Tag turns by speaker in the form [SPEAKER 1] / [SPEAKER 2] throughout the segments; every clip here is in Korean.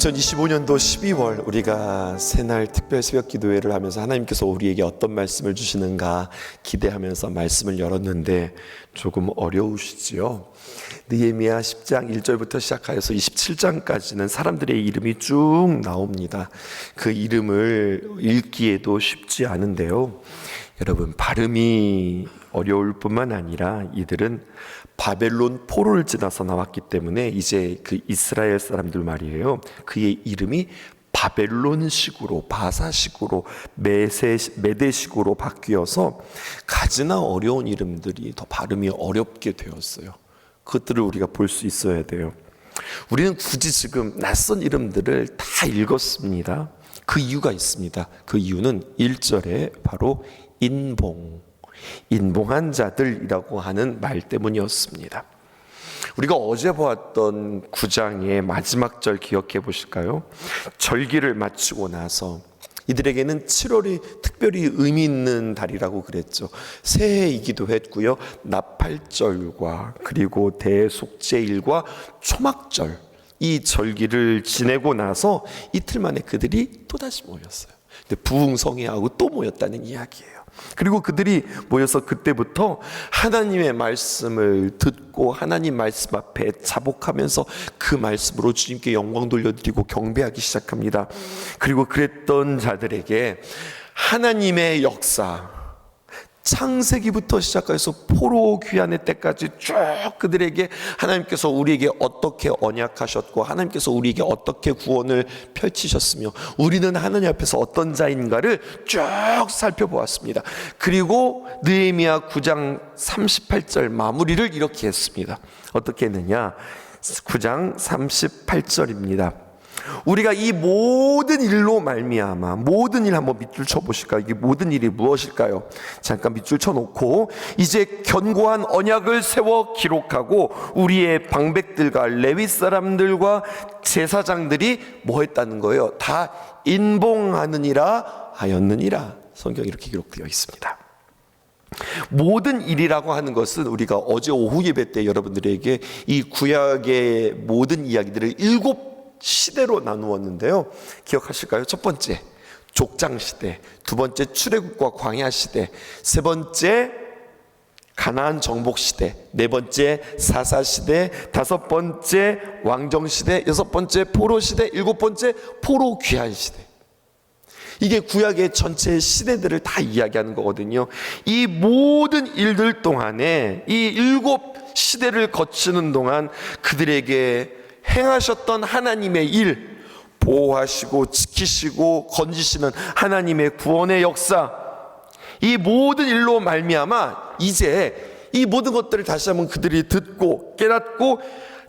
[SPEAKER 1] 2025년도 12월 우리가 새날 특별 새벽 기도회를 하면서 하나님께서 우리에게 어떤 말씀을 주시는가 기대하면서 말씀을 열었는데 조금 어려우시지요? 느헤미야 10장 1절부터 시작하여서 27장까지는 사람들의 이름이 쭉 나옵니다. 그 이름을 읽기에도 쉽지 않은데요, 여러분, 발음이 어려울 뿐만 아니라 이들은 바벨론 포로를 지나서 나왔기 때문에 이제 그 이스라엘 사람들 말이에요, 그의 이름이 바벨론식으로, 바사식으로, 메대식으로 바뀌어서 가지나 어려운 이름들이 더 발음이 어렵게 되었어요. 그것들을 우리가 볼 수 있어야 돼요. 우리는 굳이 지금 낯선 이름들을 다 읽었습니다. 그 이유가 있습니다. 그 이유는 1절에 바로 인봉한 자들이라고 하는 말 때문이었습니다. 우리가 어제 보았던 9장의 마지막 절 기억해 보실까요? 절기를 마치고 나서 이들에게는 7월이 특별히 의미 있는 달이라고 그랬죠. 새해이기도 했고요, 나팔절과 그리고 대속죄일과 초막절, 이 절기를 지내고 나서 이틀 만에 그들이 또다시 모였어요. 근데 부흥성회하고 또 모였다는 이야기예요. 그리고 그들이 모여서 그때부터 하나님의 말씀을 듣고 하나님 말씀 앞에 자복하면서 그 말씀으로 주님께 영광 돌려드리고 경배하기 시작합니다. 그리고 그랬던 자들에게 하나님의 역사, 창세기부터 시작해서 포로 귀환의 때까지 쭉 그들에게 하나님께서 우리에게 어떻게 언약하셨고 하나님께서 우리에게 어떻게 구원을 펼치셨으며 우리는 하나님 앞에서 어떤 자인가를 쭉 살펴보았습니다. 그리고 느헤미야 9장 38절 마무리를 이렇게 했습니다. 어떻게 했느냐? 9장 38절입니다. 우리가 이 모든 일로 말미암아, 모든 일 한번 밑줄 쳐보실까요? 이게 모든 일이 무엇일까요? 잠깐 밑줄 쳐놓고, 이제 견고한 언약을 세워 기록하고 우리의 방백들과 레위 사람들과 제사장들이 뭐 했다는 거예요? 다 인봉하느니라 하였느니라. 성경에 이렇게 기록되어 있습니다. 모든 일이라고 하는 것은 우리가 어제 오후 예배 때 여러분들에게 이 구약의 모든 이야기들을 7 시대로 나누었는데요, 기억하실까요? 첫 번째 족장 시대, 두 번째 출애굽과 광야 시대, 세 번째 가나안 정복 시대, 네 번째 사사 시대, 다섯 번째 왕정 시대, 여섯 번째 포로 시대, 일곱 번째 포로 귀환 시대. 이게 구약의 전체 시대들을 다 이야기하는 거거든요. 이 모든 일들 동안에 이 7 시대를 거치는 동안 그들에게 행하셨던 하나님의 일, 보호하시고 지키시고 건지시는 하나님의 구원의 역사, 이 모든 일로 말미암아 이제 이 모든 것들을 다시 한번 그들이 듣고 깨닫고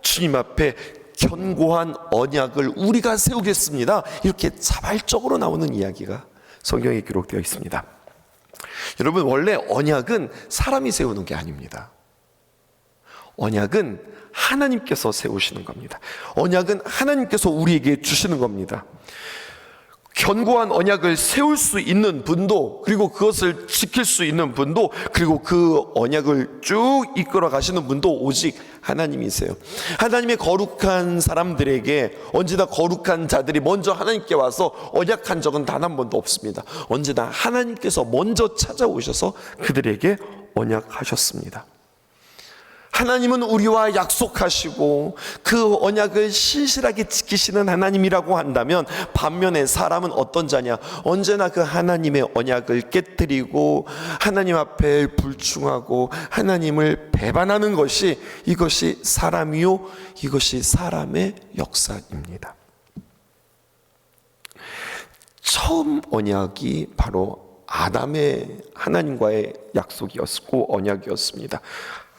[SPEAKER 1] 주님 앞에 견고한 언약을 우리가 세우겠습니다, 이렇게 자발적으로 나오는 이야기가 성경에 기록되어 있습니다. 여러분, 원래 언약은 사람이 세우는 게 아닙니다. 언약은 하나님께서 세우시는 겁니다. 언약은 하나님께서 우리에게 주시는 겁니다. 견고한 언약을 세울 수 있는 분도, 그리고 그것을 지킬 수 있는 분도, 그리고 그 언약을 쭉 이끌어 가시는 분도 오직 하나님이세요. 하나님의 거룩한 사람들에게 언제나 거룩한 자들이 먼저 하나님께 와서 언약한 적은 단 한 번도 없습니다. 언제나 하나님께서 먼저 찾아오셔서 그들에게 언약하셨습니다. 하나님은 우리와 약속하시고 그 언약을 신실하게 지키시는 하나님이라고 한다면, 반면에 사람은 어떤 자냐? 언제나 그 하나님의 언약을 깨뜨리고 하나님 앞에 불충하고 하나님을 배반하는 것이, 이것이 사람이요, 이것이 사람의 역사입니다. 처음 언약이 바로 아담의 하나님과의 약속이었고 언약이었습니다.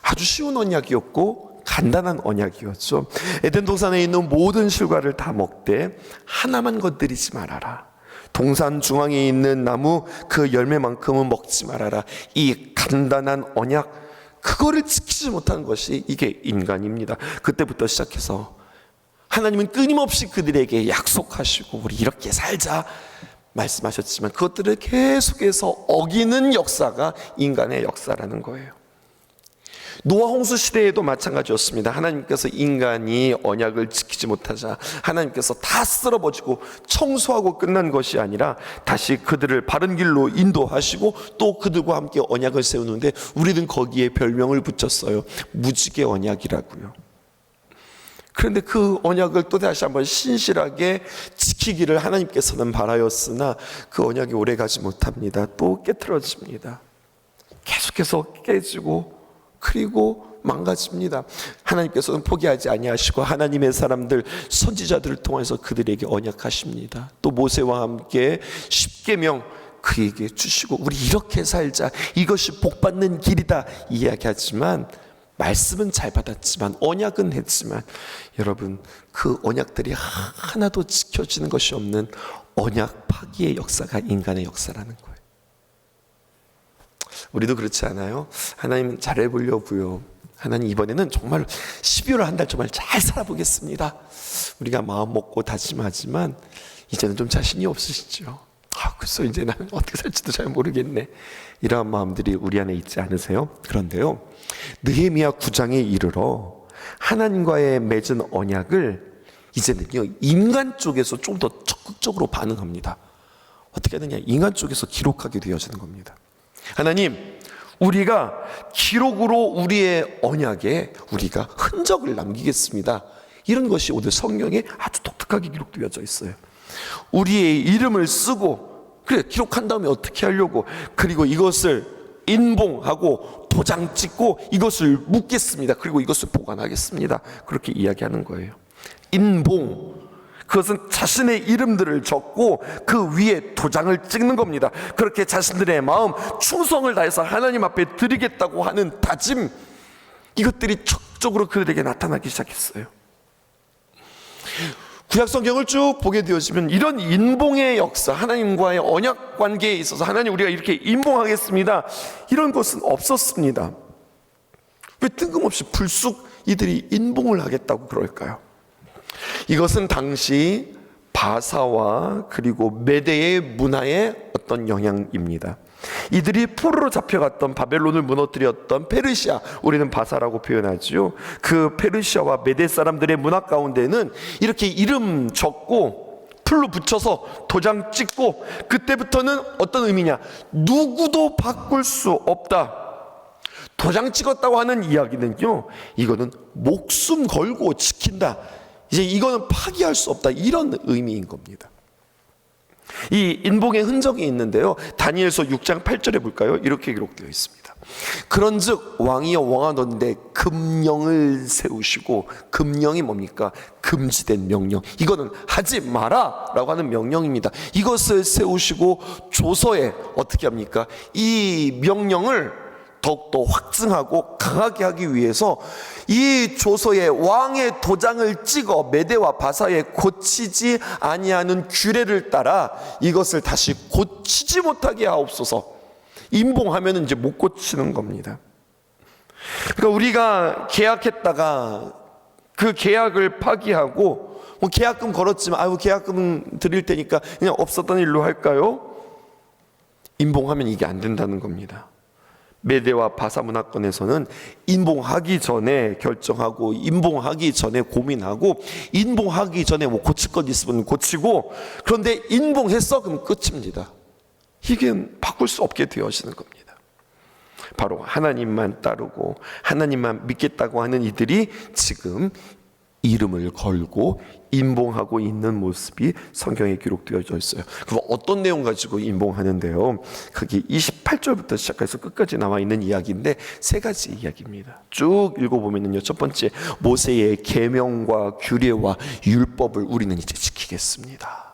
[SPEAKER 1] 아주 쉬운 언약이었고 간단한 언약이었죠. 에덴 동산에 있는 모든 실과를 다 먹되 하나만 건드리지 말아라. 동산 중앙에 있는 나무 그 열매만큼은 먹지 말아라. 이 간단한 언약, 그거를 지키지 못한 것이 이게 인간입니다. 그때부터 시작해서 하나님은 끊임없이 그들에게 약속하시고 우리 이렇게 살자 말씀하셨지만 그것들을 계속해서 어기는 역사가 인간의 역사라는 거예요. 노아 홍수 시대에도 마찬가지였습니다. 하나님께서 인간이 언약을 지키지 못하자 하나님께서 다 쓸어버리고 청소하고 끝난 것이 아니라 다시 그들을 바른 길로 인도하시고 또 그들과 함께 언약을 세우는데 우리는 거기에 별명을 붙였어요. 무지개 언약이라고요. 그런데 그 언약을 또 다시 한번 신실하게 지키기를 하나님께서는 바라였으나 그 언약이 오래가지 못합니다. 또 깨트려집니다. 계속해서 깨지고 그리고 망가집니다. 하나님께서는 포기하지 아니하시고 하나님의 사람들 선지자들을 통해서 그들에게 언약하십니다. 또 모세와 함께 십계명 그에게 주시고 우리 이렇게 살자, 이것이 복받는 길이다 이야기하지만 말씀은 잘 받았지만 언약은 했지만 여러분 그 언약들이 하나도 지켜지는 것이 없는 언약 파기의 역사가 인간의 역사라는 거예요. 우리도 그렇지 않아요? 하나님 잘해보려고요. 하나님 이번에는 정말 12월 한 달 정말 잘 살아보겠습니다. 우리가 마음 먹고 다짐하지만 이제는 좀 자신이 없으시죠. 그래서 이제 나는 어떻게 살지도 잘 모르겠네. 이러한 마음들이 우리 안에 있지 않으세요? 그런데요, 느헤미야 9장에 이르러 하나님과의 맺은 언약을 이제는요 인간 쪽에서 좀 더 적극적으로 반응합니다. 어떻게 하느냐? 인간 쪽에서 기록하게 되어지는 겁니다. 하나님, 우리가 기록으로 우리의 언약에 우리가 흔적을 남기겠습니다. 이런 것이 오늘 성경에 아주 독특하게 기록되어져 있어요. 우리의 이름을 쓰고 그래 기록한 다음에 어떻게 하려고? 그리고 이것을 인봉하고 도장 찍고 이것을 묻겠습니다. 그리고 이것을 보관하겠습니다. 그렇게 이야기하는 거예요. 인봉, 그것은 자신의 이름들을 적고 그 위에 도장을 찍는 겁니다. 그렇게 자신들의 마음, 충성을 다해서 하나님 앞에 드리겠다고 하는 다짐, 이것들이 적극적으로 그들에게 나타나기 시작했어요. 구약성경을 쭉 보게 되어지면 이런 인봉의 역사, 하나님과의 언약 관계에 있어서 하나님 우리가 이렇게 인봉하겠습니다, 이런 것은 없었습니다. 왜 뜬금없이 불쑥 이들이 인봉을 하겠다고 그럴까요? 이것은 당시 바사와 그리고 메대의 문화의 어떤 영향입니다. 이들이 포로로 잡혀갔던 바벨론을 무너뜨렸던 페르시아, 우리는 바사라고 표현하죠. 그 페르시아와 메대 사람들의 문화 가운데는 이렇게 이름 적고 풀로 붙여서 도장 찍고, 그때부터는 어떤 의미냐? 누구도 바꿀 수 없다. 도장 찍었다고 하는 이야기는요, 이거는 목숨 걸고 지킨다. 이제 이거는 파기할 수 없다, 이런 의미인 겁니다. 이 인봉의 흔적이 있는데요, 다니엘서 6장 8절에 볼까요? 이렇게 기록되어 있습니다. 그런즉 왕이여 왕하노니 금령을 세우시고, 금령이 뭡니까? 금지된 명령, 이거는 하지 마라 라고 하는 명령입니다. 이것을 세우시고 조서에 어떻게 합니까? 이 명령을 더욱더 확증하고 강하게 하기 위해서 이 조서에 왕의 도장을 찍어 메대와 바사에 고치지 아니하는 규례를 따라 이것을 다시 고치지 못하게 하옵소서. 인봉하면 이제 못 고치는 겁니다. 그러니까 우리가 계약했다가 그 계약을 파기하고 계약금 걸었지만 계약금 드릴 테니까 그냥 없었던 일로 할까요? 인봉하면 이게 안 된다는 겁니다. 메대와 바사 문화권에서는 인봉하기 전에 결정하고, 인봉하기 전에 고민하고, 인봉하기 전에 고칠 것 있으면 고치고, 그런데 인봉했어? 그럼 끝입니다. 이게 바꿀 수 없게 되어지는 겁니다. 바로 하나님만 따르고 하나님만 믿겠다고 하는 이들이 지금 이름을 걸고 인봉하고 있는 모습이 성경에 기록되어져 있어요. 그럼 어떤 내용 가지고 인봉하는데요? 그게 28절부터 시작해서 끝까지 나와 있는 이야기인데 세 가지 이야기입니다. 쭉 읽어보면요, 첫 번째, 모세의 계명과 규례와 율법을 우리는 이제 지키겠습니다.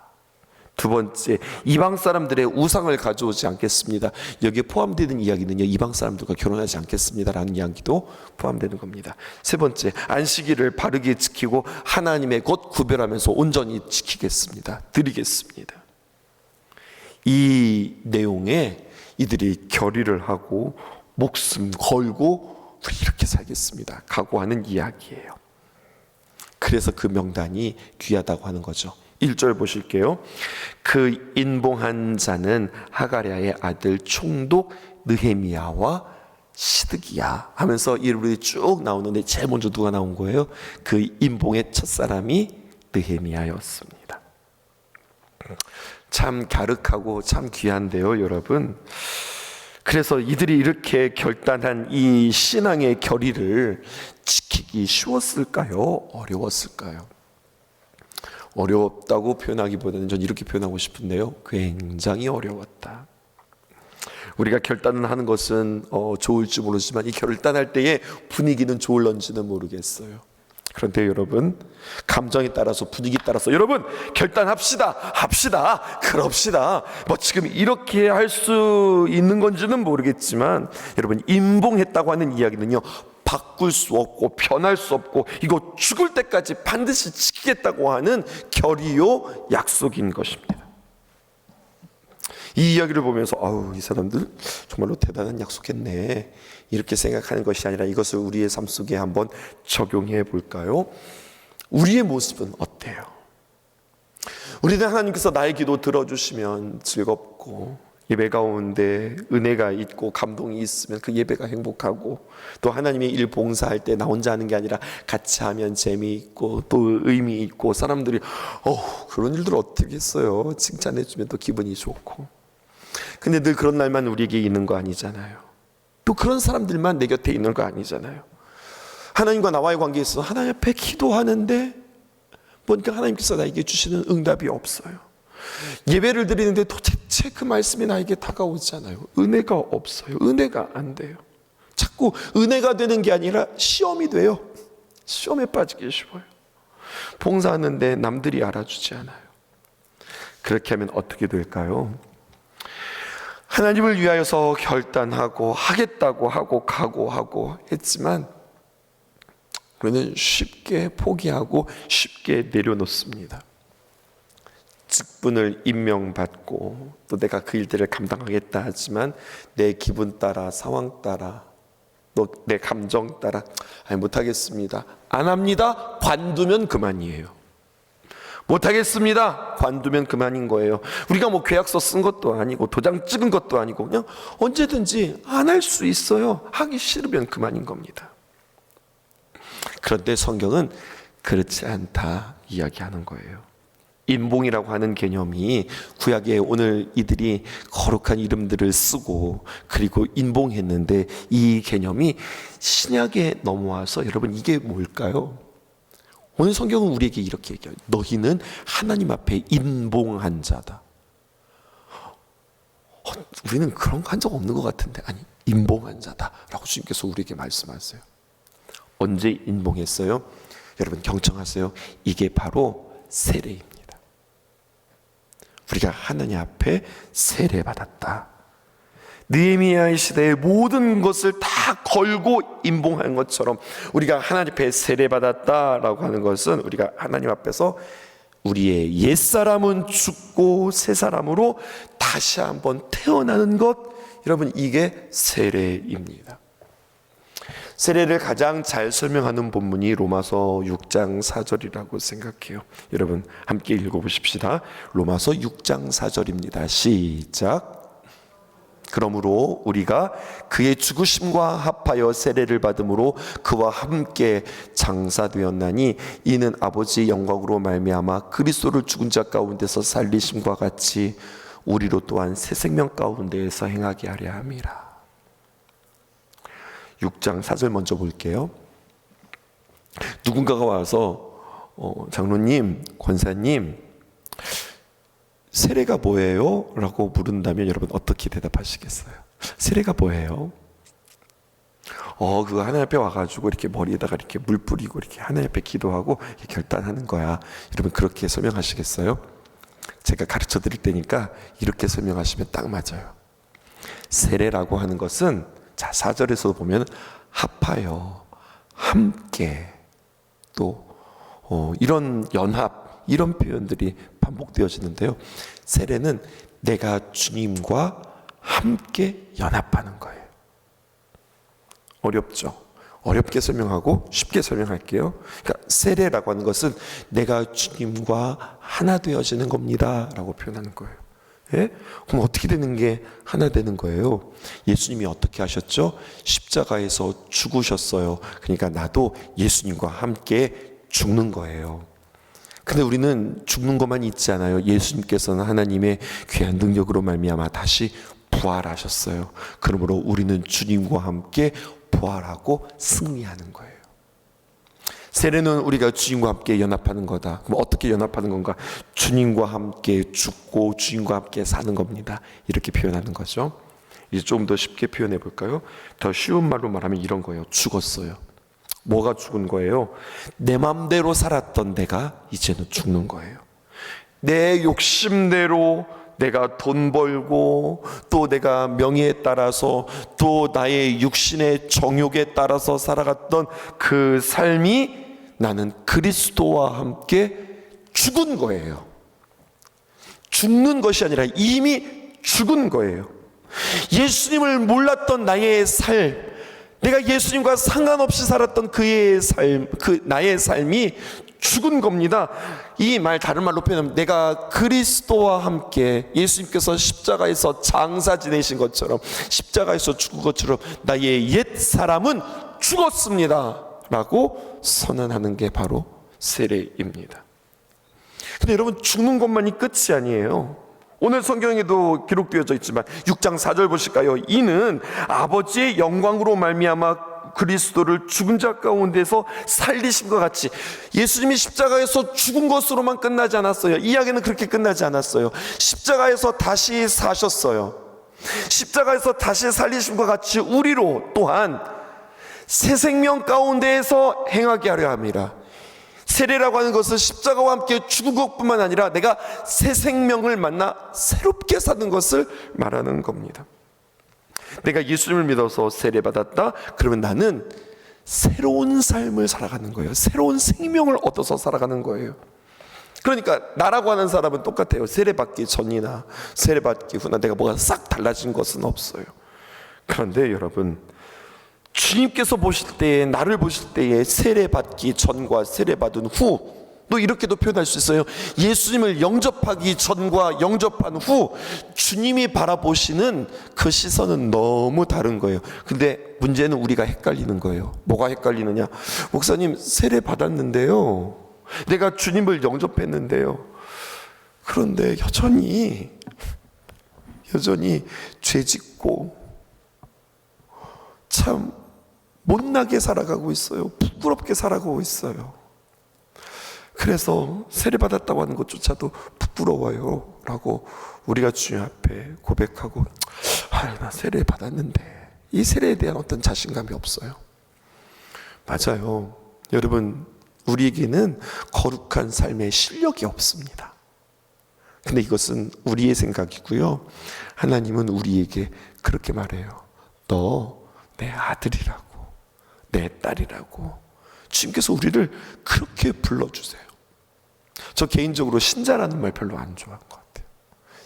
[SPEAKER 1] 두 번째, 이방 사람들의 우상을 가져오지 않겠습니다. 여기에 포함되는 이야기는요, 이방 사람들과 결혼하지 않겠습니다라는 이야기도 포함되는 겁니다. 세 번째, 안식일을 바르게 지키고 하나님의 것 구별하면서 온전히 지키겠습니다. 드리겠습니다. 이 내용에 이들이 결의를 하고 목숨 걸고 우리 이렇게 살겠습니다 각오하는 이야기예요. 그래서 그 명단이 귀하다고 하는 거죠. 1절 보실게요. 그 인봉한 자는 하가랴의 아들 총독 느헤미야와 시드기야 하면서 이름이 쭉 나오는데 제일 먼저 누가 나온 거예요? 그 인봉의 첫사람이 느헤미야였습니다. 참 갸륵하고 참 귀한데요, 여러분. 그래서 이들이 이렇게 결단한 이 신앙의 결의를 지키기 쉬웠을까요? 어려웠을까요? 어렵다고 표현하기보다는 전 이렇게 표현하고 싶은데요, 굉장히 어려웠다. 우리가 결단을 하는 것은 좋을지 모르지만 이 결단할 때의 분위기는 좋을런지는 모르겠어요. 그런데 여러분, 감정에 따라서, 분위기 따라서 여러분 합시다, 그럽시다, 뭐 지금 이렇게 할 수 있는 건지는 모르겠지만, 여러분, 임봉했다고 하는 이야기는요, 바꿀 수 없고 변할 수 없고 이거 죽을 때까지 반드시 지키겠다고 하는 결의요, 약속인 것입니다. 이 이야기를 보면서 이 사람들 정말로 대단한 약속했네, 이렇게 생각하는 것이 아니라 이것을 우리의 삶 속에 한번 적용해 볼까요? 우리의 모습은 어때요? 우리는 하나님께서 나의 기도 들어주시면 즐겁고, 예배 가운데 은혜가 있고 감동이 있으면 그 예배가 행복하고, 또 하나님의 일 봉사할 때 나 혼자 하는 게 아니라 같이 하면 재미있고 또 의미 있고, 사람들이 그런 일들 어떻게 했어요, 칭찬해 주면 또 기분이 좋고. 근데 늘 그런 날만 우리에게 있는 거 아니잖아요. 또 그런 사람들만 내 곁에 있는 거 아니잖아요. 하나님과 나와의 관계에 있어서 하나님 앞에 기도하는데 보니까 하나님께서 나에게 주시는 응답이 없어요. 예배를 드리는데 도대체 그 말씀이 나에게 다가오지 않아요. 은혜가 없어요. 은혜가 안 돼요. 자꾸 은혜가 되는 게 아니라 시험이 돼요. 시험에 빠지기 쉬워요. 봉사하는데 남들이 알아주지 않아요. 그렇게 하면 어떻게 될까요? 하나님을 위하여서 결단하고 하겠다고 하고 각오하고 했지만 우리는 쉽게 포기하고 쉽게 내려놓습니다. 직분을 임명받고 또 내가 그 일들을 감당하겠다 하지만 내 기분 따라, 상황 따라, 또 내 감정 따라 못하겠습니다, 안 합니다, 관두면 그만이에요. 못하겠습니다, 관두면 그만인 거예요. 우리가 뭐 계약서 쓴 것도 아니고 도장 찍은 것도 아니고 그냥 언제든지 안 할 수 있어요. 하기 싫으면 그만인 겁니다. 그런데 성경은 그렇지 않다 이야기하는 거예요. 인봉이라고 하는 개념이 구약에 오늘 이들이 거룩한 이름들을 쓰고 그리고 인봉했는데, 이 개념이 신약에 넘어와서 여러분 이게 뭘까요? 오늘 성경은 우리에게 이렇게 얘기해요. 너희는 하나님 앞에 인봉한 자다. 우리는 그런 거 한 적 없는 것 같은데, 아니, 인봉한 자다라고 주님께서 우리에게 말씀하세요. 언제 인봉했어요? 여러분 경청하세요. 이게 바로 세례입니다. 우리가 하나님 앞에 세례받았다. 느헤미야의 시대의 모든 것을 다 걸고 인봉한 것처럼 우리가 하나님 앞에 세례받았다라고 하는 것은 우리가 하나님 앞에서 우리의 옛사람은 죽고 새 사람으로 다시 한번 태어나는 것, 여러분 이게 세례입니다. 세례를 가장 잘 설명하는 본문이 로마서 6장 4절이라고 생각해요. 여러분 함께 읽어보십시다. 로마서 6장 4절입니다. 시작. 그러므로 우리가 그의 죽으심과 합하여 세례를 받음으로 그와 함께 장사되었나니, 이는 아버지의 영광으로 말미암아 그리스도를 죽은 자 가운데서 살리심과 같이 우리로 또한 새 생명 가운데에서 행하게 하려 함이라. 6장 4절 먼저 볼게요. 누군가가 와서 장로님, 권사님, 세례가 뭐예요? 라고 물은다면 여러분 어떻게 대답하시겠어요? 세례가 뭐예요? 그거 하나님 앞에 와가지고 이렇게 머리에다가 이렇게 물 뿌리고 이렇게 하나님 앞에 기도하고 이렇게 결단하는 거야. 여러분 그렇게 설명하시겠어요? 제가 가르쳐 드릴 테니까 이렇게 설명하시면 딱 맞아요. 세례라고 하는 것은, 자 4절에서 보면 합하여, 함께, 또 이런 연합, 이런 표현들이 반복되어지는데요. 세례는 내가 주님과 함께 연합하는 거예요. 어렵죠? 어렵게 설명하고 쉽게 설명할게요. 그러니까 세례라고 하는 것은 내가 주님과 하나 되어지는 겁니다 라고 표현하는 거예요. 예? 그럼 어떻게 되는 게 하나 되는 거예요? 예수님이 어떻게 하셨죠? 십자가에서 죽으셨어요. 그러니까 나도 예수님과 함께 죽는 거예요. 근데 우리는 죽는 것만 있지 않아요. 예수님께서는 하나님의 귀한 능력으로 말미암아 다시 부활하셨어요. 그러므로 우리는 주님과 함께 부활하고 승리하는 거예요. 세례는 우리가 주님과 함께 연합하는 거다. 그럼 어떻게 연합하는 건가? 주님과 함께 죽고 주님과 함께 사는 겁니다. 이렇게 표현하는 거죠. 이제 좀 더 쉽게 표현해 볼까요? 더 쉬운 말로 말하면 이런 거예요. 죽었어요. 뭐가 죽은 거예요? 내 맘대로 살았던 내가 이제는 죽는 거예요. 내 욕심대로 내가 돈 벌고 또 내가 명예에 따라서 또 나의 육신의 정욕에 따라서 살아갔던 그 삶이 나는 그리스도와 함께 죽은 거예요. 죽는 것이 아니라 이미 죽은 거예요. 예수님을 몰랐던 나의 삶, 내가 예수님과 상관없이 살았던 그의 삶, 나의 삶이 죽은 겁니다. 이 말 다른 말로 표현하면 내가 그리스도와 함께 예수님께서 십자가에서 장사 지내신 것처럼 십자가에서 죽은 것처럼 나의 옛 사람은 죽었습니다 라고 선언하는 게 바로 세례입니다. 근데 여러분, 죽는 것만이 끝이 아니에요. 오늘 성경에도 기록되어져 있지만 6장 4절 보실까요? 이는 아버지의 영광으로 말미암아 그리스도를 죽은 자 가운데서 살리심과 같이, 예수님이 십자가에서 죽은 것으로만 끝나지 않았어요. 이야기는 그렇게 끝나지 않았어요. 십자가에서 다시 사셨어요. 십자가에서 다시 살리심과 같이 우리로 또한 새 생명 가운데에서 행하게 하려 합니다. 세례라고 하는 것은 십자가와 함께 죽은 것뿐만 아니라 내가 새 생명을 만나 새롭게 사는 것을 말하는 겁니다. 내가 예수님을 믿어서 세례받았다, 그러면 나는 새로운 삶을 살아가는 거예요. 새로운 생명을 얻어서 살아가는 거예요. 그러니까 나라고 하는 사람은 똑같아요. 세례받기 전이나 세례받기 후나 내가 뭐가 싹 달라진 것은 없어요. 그런데 여러분, 주님께서 보실 때에, 나를 보실 때에 세례받기 전과 세례받은 후, 또 이렇게도 표현할 수 있어요. 예수님을 영접하기 전과 영접한 후 주님이 바라보시는 그 시선은 너무 다른 거예요. 근데 문제는 우리가 헷갈리는 거예요. 뭐가 헷갈리느냐? 목사님, 세례받았는데요, 내가 주님을 영접했는데요, 그런데 여전히 죄짓고 참 못나게 살아가고 있어요. 부끄럽게 살아가고 있어요. 그래서 세례받았다고 하는 것조차도 부끄러워요 라고 우리가 주님 앞에 고백하고, 나 세례받았는데, 이 세례에 대한 어떤 자신감이 없어요. 맞아요. 여러분, 우리에게는 거룩한 삶의 실력이 없습니다. 근데 이것은 우리의 생각이고요, 하나님은 우리에게 그렇게 말해요. 너 내 아들이라고, 내 딸이라고. 주님께서 우리를 그렇게 불러주세요. 저 개인적으로 신자라는 말 별로 안 좋아하는 것 같아요.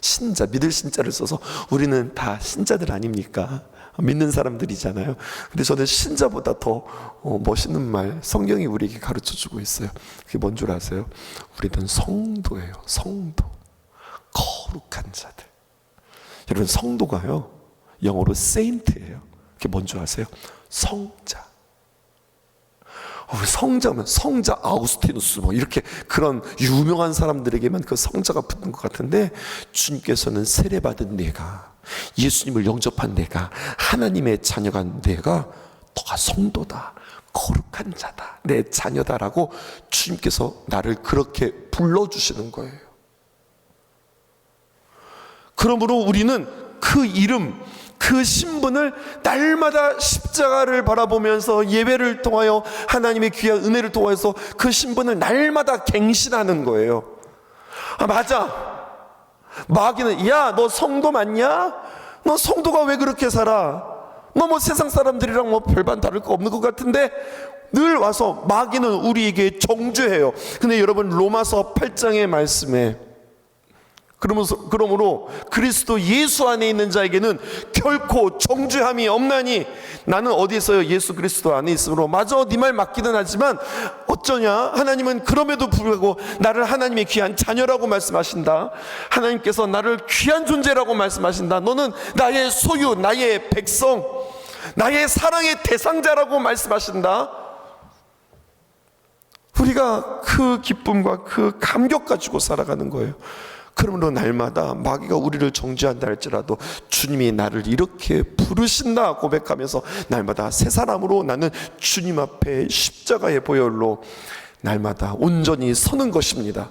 [SPEAKER 1] 신자, 믿을 신자를 써서 우리는 다 신자들 아닙니까? 믿는 사람들이잖아요. 근데 저는 신자보다 더 멋있는 말, 성경이 우리에게 가르쳐주고 있어요. 그게 뭔 줄 아세요? 우리는 성도예요. 성도. 거룩한 자들. 여러분, 성도가요, 영어로 saint예요. 그게 뭔 줄 아세요? 성자. 성자면 성자 아우스티누스 뭐 이렇게 그런 유명한 사람들에게만 그 성자가 붙는 것 같은데, 주님께서는 세례받은 내가, 예수님을 영접한 내가, 하나님의 자녀가 내가, 너가 성도다, 거룩한 자다, 내 자녀다라고 주님께서 나를 그렇게 불러주시는 거예요. 그러므로 우리는 그 이름, 그 신분을 날마다 십자가를 바라보면서 예배를 통하여 하나님의 귀한 은혜를 통해서 그 신분을 날마다 갱신하는 거예요. 맞아. 마귀는, 야, 너 성도 맞냐? 너 성도가 왜 그렇게 살아? 너 뭐 세상 사람들이랑 뭐 별반 다를 거 없는 것 같은데, 늘 와서 마귀는 우리에게 정죄해요. 근데 여러분, 로마서 8장의 말씀에 그러므로 그리스도 예수 안에 있는 자에게는 결코 정죄함이 없나니, 나는 어디 있어요? 예수 그리스도 안에 있으므로. 맞아, 네 말 맞기는 하지만 어쩌냐, 하나님은 그럼에도 불구하고 나를 하나님의 귀한 자녀라고 말씀하신다. 하나님께서 나를 귀한 존재라고 말씀하신다. 너는 나의 소유, 나의 백성, 나의 사랑의 대상자라고 말씀하신다. 우리가 그 기쁨과 그 감격 가지고 살아가는 거예요. 그러므로 날마다 마귀가 우리를 정죄한다 할지라도 주님이 나를 이렇게 부르신다 고백하면서 날마다 새 사람으로 나는 주님 앞에 십자가의 보혈로 날마다 온전히 서는 것입니다.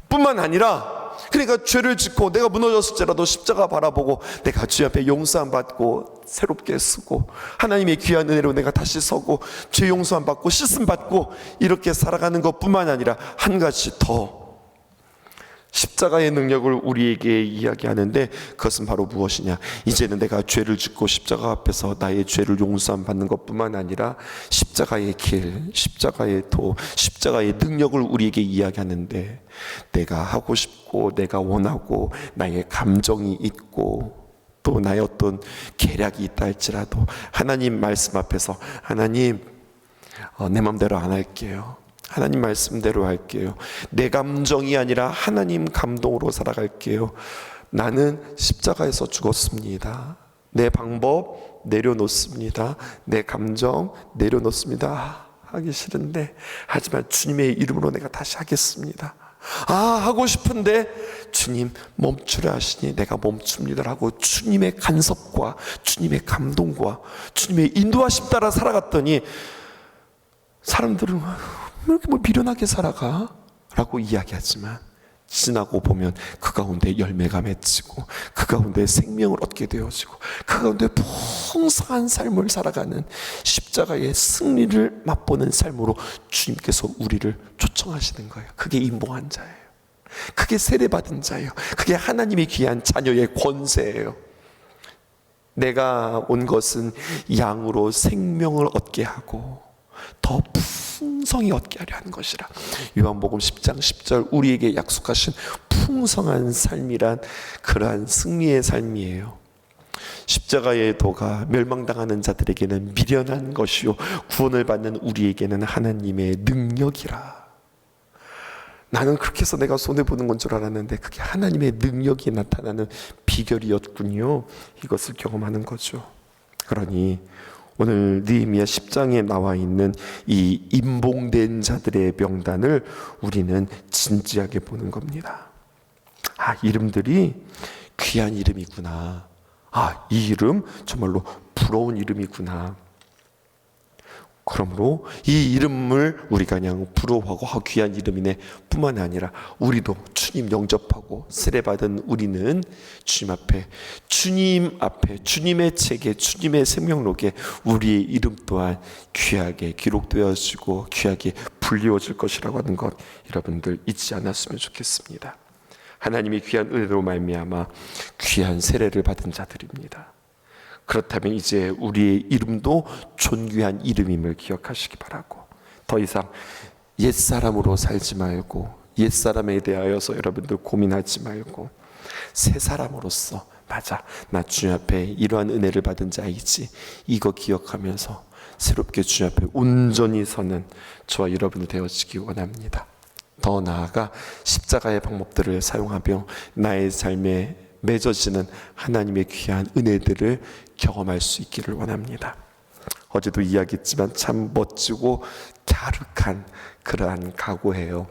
[SPEAKER 1] 뿐만 아니라, 그러니까 죄를 짓고 내가 무너졌을지라도 십자가 바라보고 내가 주님 앞에 용서함 받고 새롭게 쓰고 하나님의 귀한 은혜로 내가 다시 서고 죄 용서함 받고 씻음 받고 이렇게 살아가는 것뿐만 아니라 한 가지 더, 십자가의 능력을 우리에게 이야기하는데 그것은 바로 무엇이냐? 이제는 내가 죄를 짓고 십자가 앞에서 나의 죄를 용서함 받는 것뿐만 아니라 십자가의 길, 십자가의 도, 십자가의 능력을 우리에게 이야기하는데, 내가 하고 싶고 내가 원하고 나의 감정이 있고 또 나의 어떤 계략이 있다 할지라도 하나님 말씀 앞에서, 하나님 내 맘대로 안 할게요, 하나님 말씀대로 할게요, 내 감정이 아니라 하나님 감동으로 살아갈게요, 나는 십자가에서 죽었습니다, 내 방법 내려놓습니다, 내 감정 내려놓습니다, 하기 싫은데 하지만 주님의 이름으로 내가 다시 하겠습니다, 하고 싶은데 주님 멈추라 하시니 내가 멈춥니다 하고 주님의 간섭과 주님의 감동과 주님의 인도하심 따라 살아갔더니 사람들은 왜 이렇게 미련하게 살아가? 라고 이야기하지만 지나고 보면 그 가운데 열매가 맺히고 그 가운데 생명을 얻게 되어지고 그 가운데 풍성한 삶을 살아가는 십자가의 승리를 맛보는 삶으로 주님께서 우리를 초청하시는 거예요. 그게 인봉한 자예요. 그게 세례받은 자예요. 그게 하나님의 귀한 자녀의 권세예요. 내가 온 것은 양으로 생명을 얻게 하고 더 풍성히 얻게 하려 하는 것이라. 요한복음 10장 10절 우리에게 약속하신 풍성한 삶이란 그러한 승리의 삶이에요. 십자가의 도가 멸망당하는 자들에게는 미련한 것이요 구원을 받는 우리에게는 하나님의 능력이라. 나는 그렇게 해서 내가 손해보는 건 줄 알았는데 그게 하나님의 능력이 나타나는 비결이었군요. 이것을 경험하는 거죠. 그러니 오늘 느헤미야 10장에 나와 있는 이 임봉된 자들의 명단을 우리는 진지하게 보는 겁니다. 이름들이 귀한 이름이구나. 이 이름 정말로 부러운 이름이구나. 그러므로 이 이름을 우리가 그냥 부러워하고 귀한 이름이네 뿐만 아니라 우리도 주님 영접하고 세례받은 우리는 주님 앞에 주님의 책에 주님의 생명록에 우리의 이름 또한 귀하게 기록되어지고 귀하게 불리워질 것이라고 하는 것 여러분들 잊지 않았으면 좋겠습니다. 하나님이 귀한 은혜로 말미암아 귀한 세례를 받은 자들입니다. 그렇다면 이제 우리의 이름도 존귀한 이름임을 기억하시기 바라고, 더 이상 옛사람으로 살지 말고 옛사람에 대하여서 여러분들 고민하지 말고 새 사람으로서, 맞아, 나 주님 앞에 이러한 은혜를 받은 자이지, 이거 기억하면서 새롭게 주님 앞에 온전히 서는 저와 여러분이 되어지기 원합니다. 더 나아가 십자가의 방법들을 사용하며 나의 삶에 맺어지는 하나님의 귀한 은혜들을 경험할 수 있기를 원합니다. 어제도 이야기했지만 참 멋지고 갸륵한 그러한 각오예요.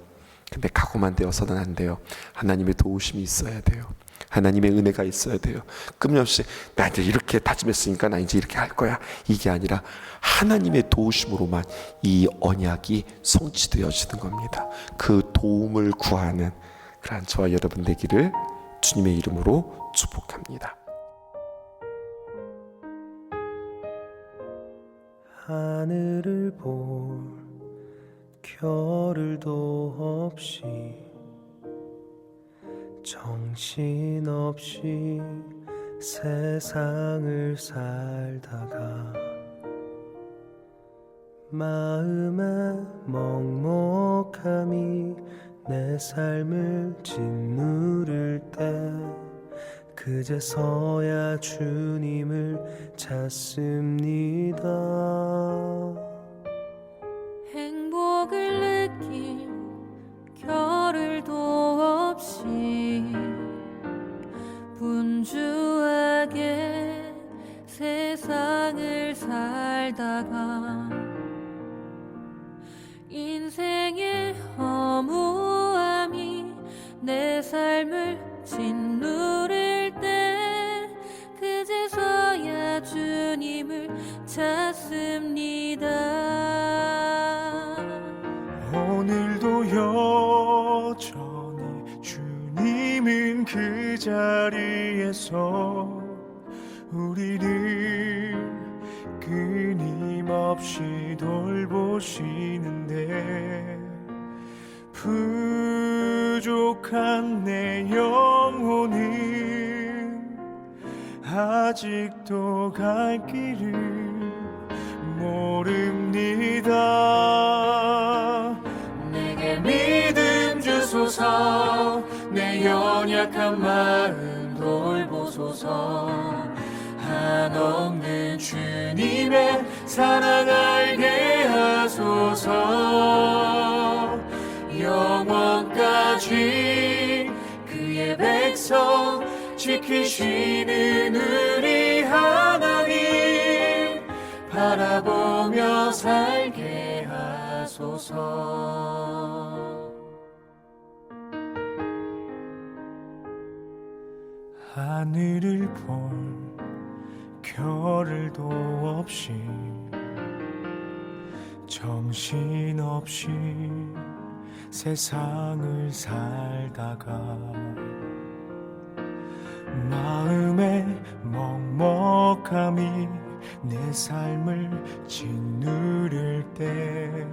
[SPEAKER 1] 근데 각오만 되어서는 안 돼요. 하나님의 도우심이 있어야 돼요. 하나님의 은혜가 있어야 돼요. 끊임없이 나 이제 이렇게 다짐했으니까 나 이제 이렇게 할 거야, 이게 아니라 하나님의 도우심으로만 이 언약이 성취되어지는 겁니다. 그 도움을 구하는 그러한 저와 여러분 되기를 주님의 이름으로 축복합니다.
[SPEAKER 2] 하늘을 볼 겨를도 없이 정신없이 세상을 살다가 마음의 먹먹함이 내 삶을 짓누를 때 그제서야 주님을 찾습니다.
[SPEAKER 3] 행복을 느낄 겨를도 없이 분주하게 세상을 살다가 인생의 허무함이 내 삶을 짓누를 때 그제서야 주님을 찾습니다.
[SPEAKER 2] 오늘도 여전히 주님은 그 자리에서 우리를 끊임없이 돌보시는데 부족한 내 영혼은 아직도 갈 길을 모릅니다. 내게 믿음 주소서, 내 연약한 마음 돌보소서. 한없는 주님의 사랑 알게 하소서. 영원까지 그의 백성 지키시는 우리 하나님 바라보며 살게 하소서. 하늘을 볼 겨를도 없이 정신없이 세상을 살다가 마음의 먹먹함이 내 삶을 짓누를 때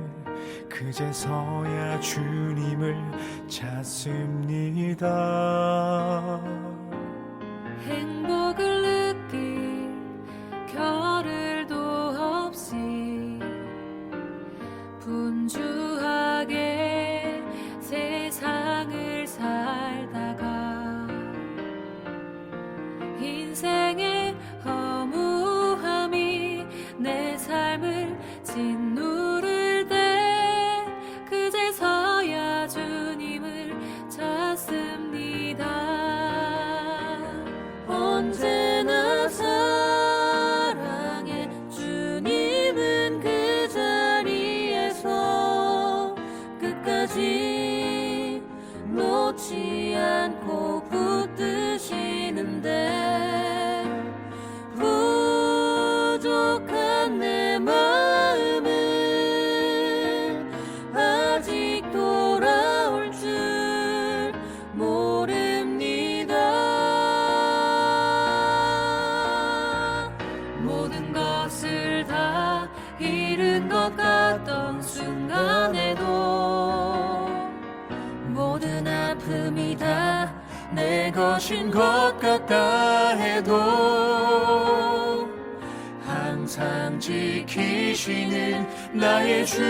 [SPEAKER 2] 그제서야 주님을 찾습니다.
[SPEAKER 3] 행복을 느낄 겨를도 없이 분주하게 세상을 살다가 인생의 허무함이 내 삶을 짓누를 때 그제서야 주님을 찾습니다. 언제나 사랑해 주님은 그 자리에서 끝까지 놓지 않고 붙드시는데 부족한 내 마음은 아직 돌아올 줄 모릅니다. 모든 것을 다 잃은 것 같던 순간에도 모든 아픔이 다 내 것인 것 같다 해도 항상 지키시는 나의 주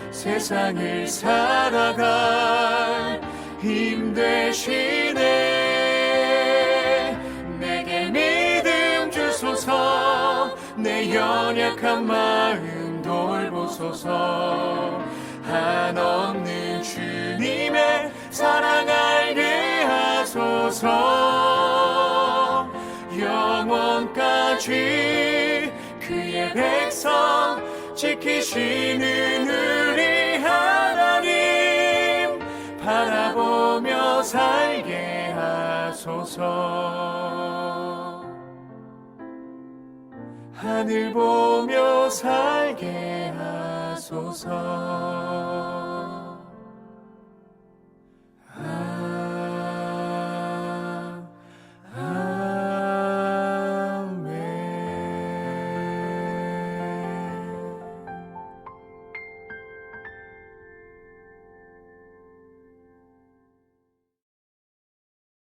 [SPEAKER 3] 세상을 살아갈 힘 되시네. 내게 믿음 주소서, 내 연약한 마음 돌보소서. 한없는 주님의 사랑 알게 하소서. 영원까지 그의 백성 지키시는 우리 하나님 바라보며 살게 하소서. 하늘 보며 살게 하소서.